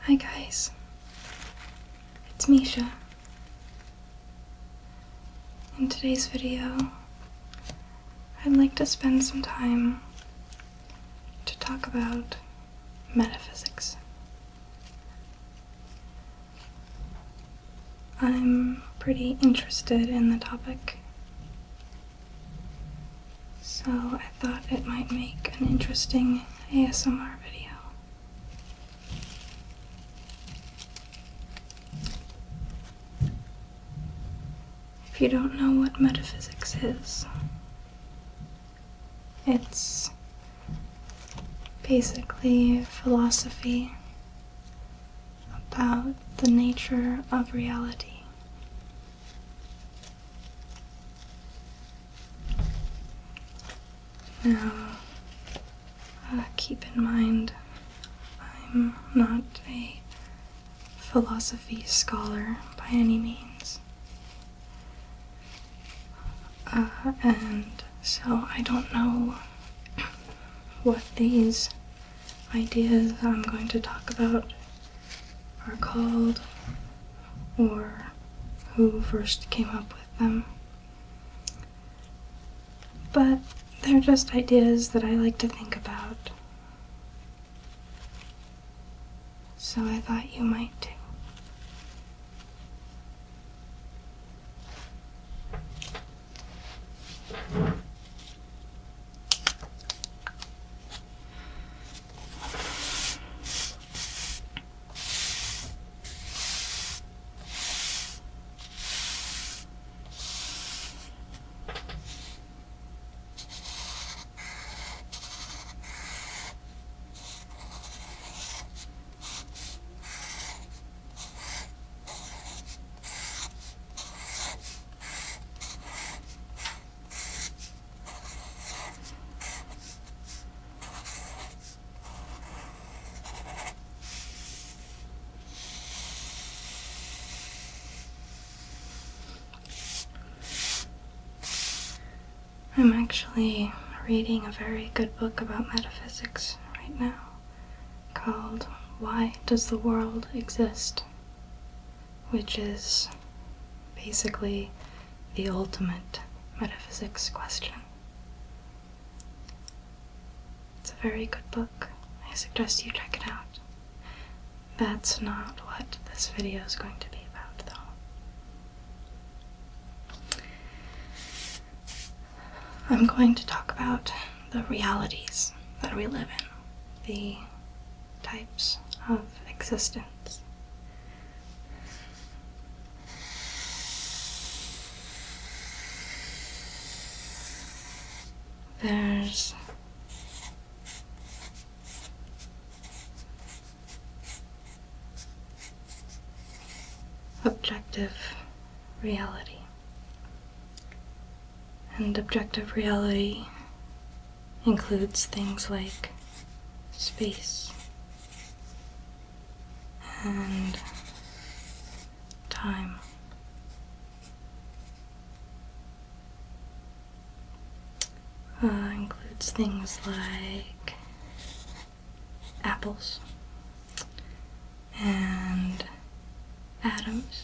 Hi guys, it's Misha. In today's video, I'd like to spend some time to talk about metaphysics. I'm pretty interested in the topic, so I thought it might make an interesting ASMR video. If you don't know what metaphysics is, it's basically philosophy about the nature of reality. Now, keep in mind, I'm not a philosophy scholar by any means. And so I don't know what these ideas I'm going to talk about are called, or who first came up with them. But they're just ideas that I like to think about. So I thought you might too. I'm actually reading a very good book about metaphysics right now called Why Does the World Exist?, which is basically the ultimate metaphysics question. It's a very good book. I suggest you check it out. That's not what this video is going to be about, though. I'm going to talk about the realities that we live in, the types of existence. There's objective reality. And objective reality includes things like space and time. Includes things like apples and atoms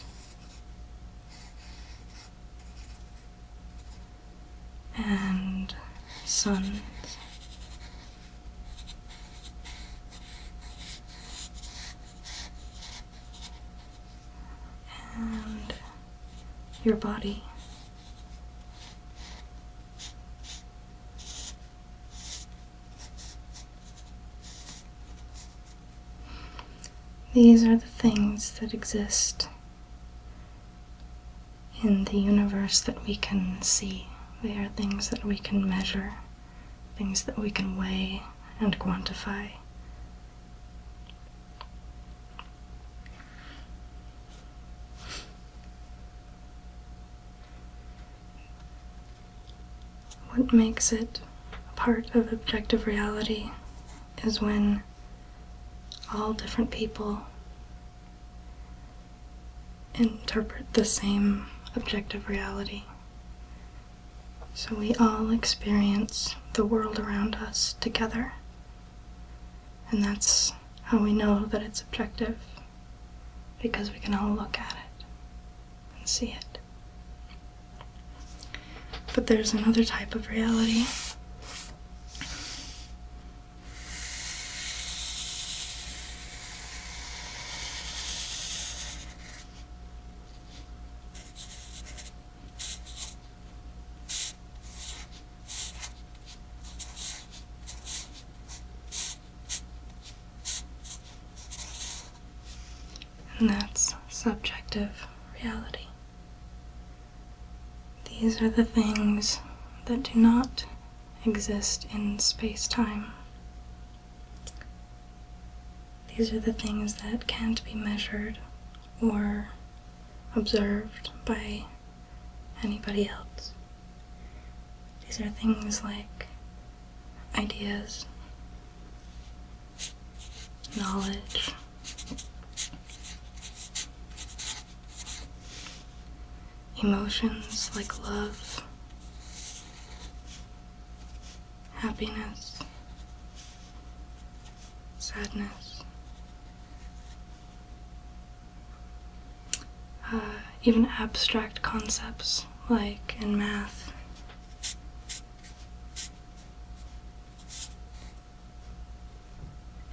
and suns and your body. These are the things that exist in the universe that we can see. They are things that we can measure, things that we can weigh and quantify. What makes it a part of objective reality is when all different people interpret the same objective reality. So we all experience the world around us together, and that's how we know that it's objective. because we can all look at it and see it. But there's another type of reality and that's subjective reality. These are the things that do not exist in space-time. These are the things that can't be measured or observed by anybody else. These are things like ideas, knowledge, emotions like love, happiness, sadness, even abstract concepts like in math.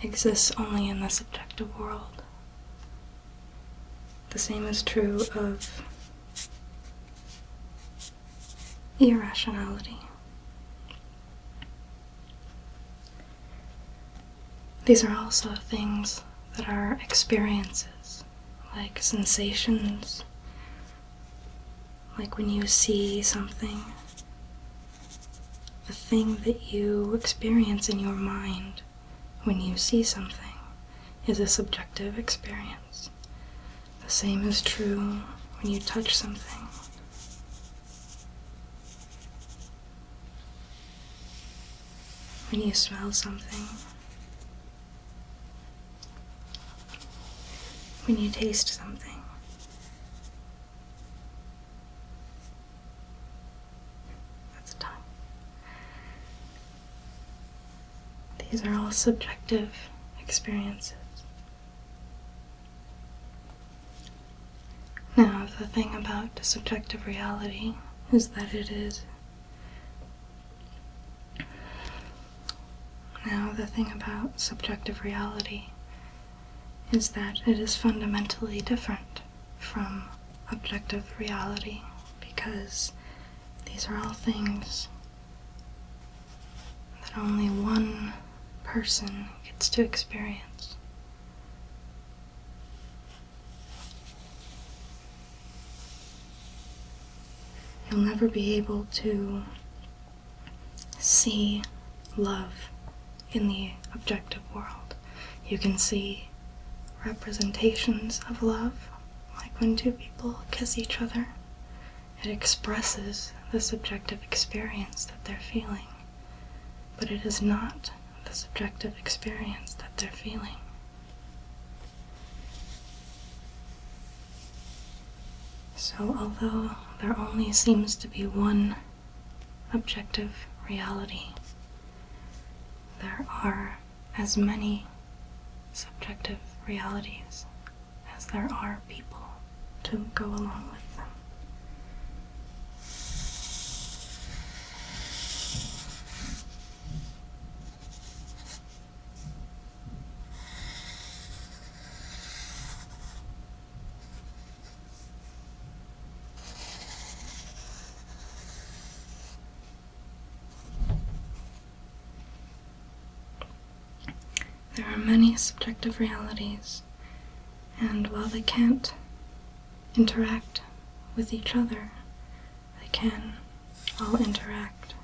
Exists only in the subjective world. The same is true of irrationality. These are also things that are experiences, like sensations, like when you see something. The thing that you experience in your mind when you see something is a subjective experience. The same is true when you touch something. When you smell something. When you taste something. That's tongue. These are all subjective experiences. Now, the thing about subjective reality is that it is fundamentally different from objective reality, because these are all things that only one person gets to experience. You'll never be able to see love in the objective world. You can see representations of love, like when two people kiss each other. It expresses the subjective experience that they're feeling, but it is not the subjective experience that they're feeling. So although there only seems to be one objective reality, there are as many subjective realities as there are people to go along with them. There are many subjective realities, and while they can't interact with each other, they can all interact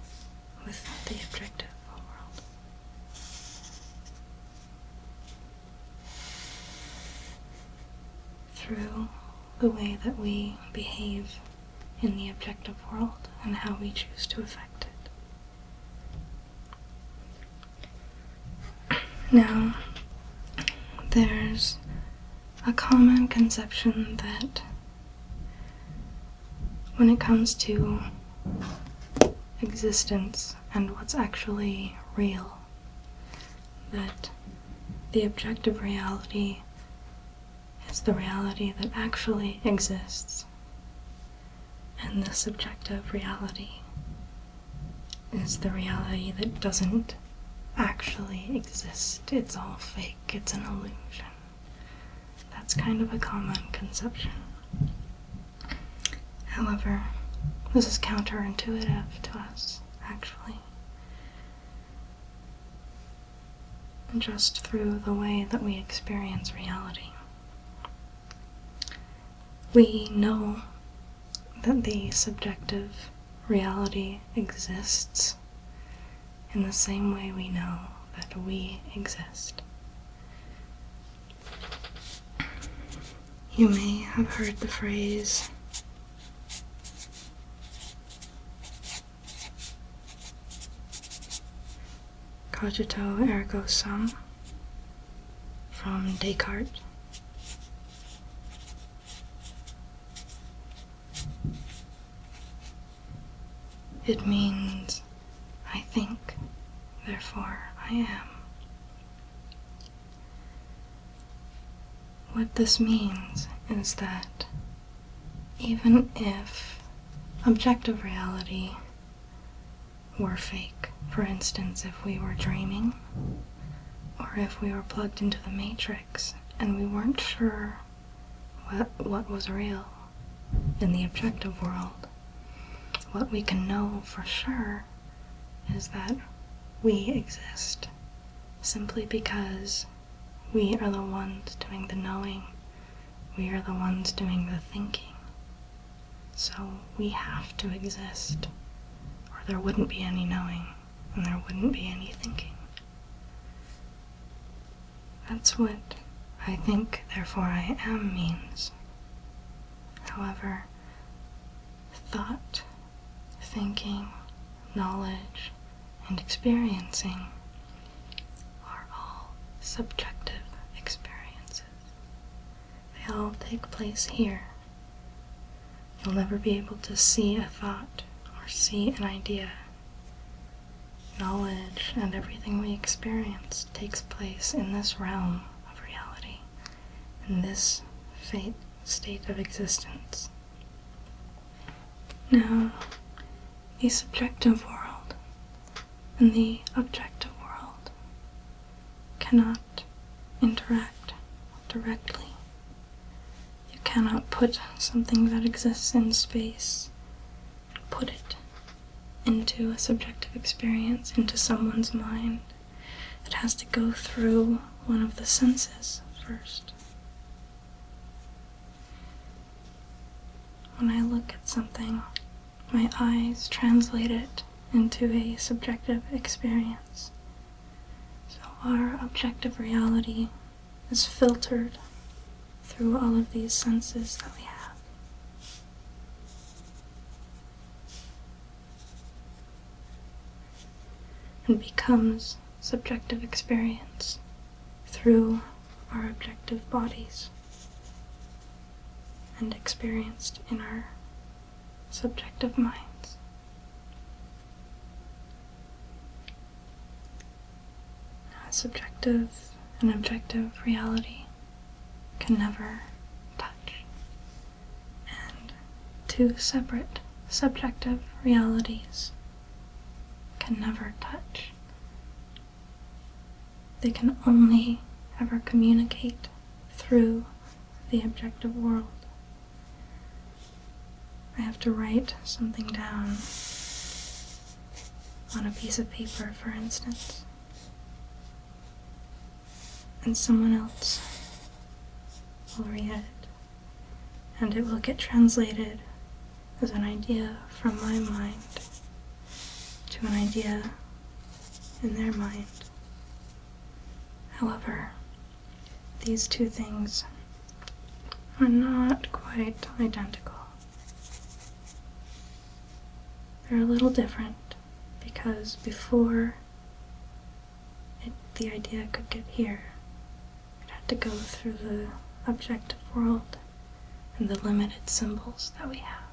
with the objective world. Through the way that we behave in the objective world and how we choose to affect it. Now, there's a common conception that when it comes to existence and what's actually real, that the objective reality is is the reality that actually exists, and the subjective reality is the reality that doesn't actually exist. It's all fake, it's an illusion. That's kind of a common conception. However, this is counterintuitive to us, actually. Just through the way that we experience reality. We know that the subjective reality exists in the same way we know that we exist. You may have heard the phrase, cogito ergo sum, from Descartes. It means, I think, therefore I am. What this means is that even if objective reality were fake, for instance, if we were dreaming, or if we were plugged into the Matrix and we weren't sure what was real in the objective world, what we can know for sure is that we exist simply because we are the ones doing the knowing, we are the ones doing the thinking. So we have to exist, or there wouldn't be any knowing, and there wouldn't be any thinking. That's what I think, therefore I am means. However, thought, thinking, knowledge, and experiencing are all subjective experiences. They all take place here. You'll never be able to see a thought or see an idea. Knowledge and everything we experience takes place in this realm of reality, in this state of existence. Now, the subjective world and the objective world cannot interact directly. You cannot put something that exists in space, put it into a subjective experience, into someone's mind. It has to go through one of the senses first. When I look at something, my eyes translate it into a subjective experience. So our objective reality is filtered through all of these senses that we have. And becomes subjective experience through our objective bodies and experienced in our subjective minds. Subjective and objective reality can never touch, and two separate subjective realities can never touch. They can only ever communicate through the objective world. I have to write something down on a piece of paper, for instance, and someone else will read it, and it will get translated as an idea from my mind to an idea in their mind. However, these two things are not quite identical. They're a little different because before the idea could get here, it had to go through the objective world and the limited symbols that we have.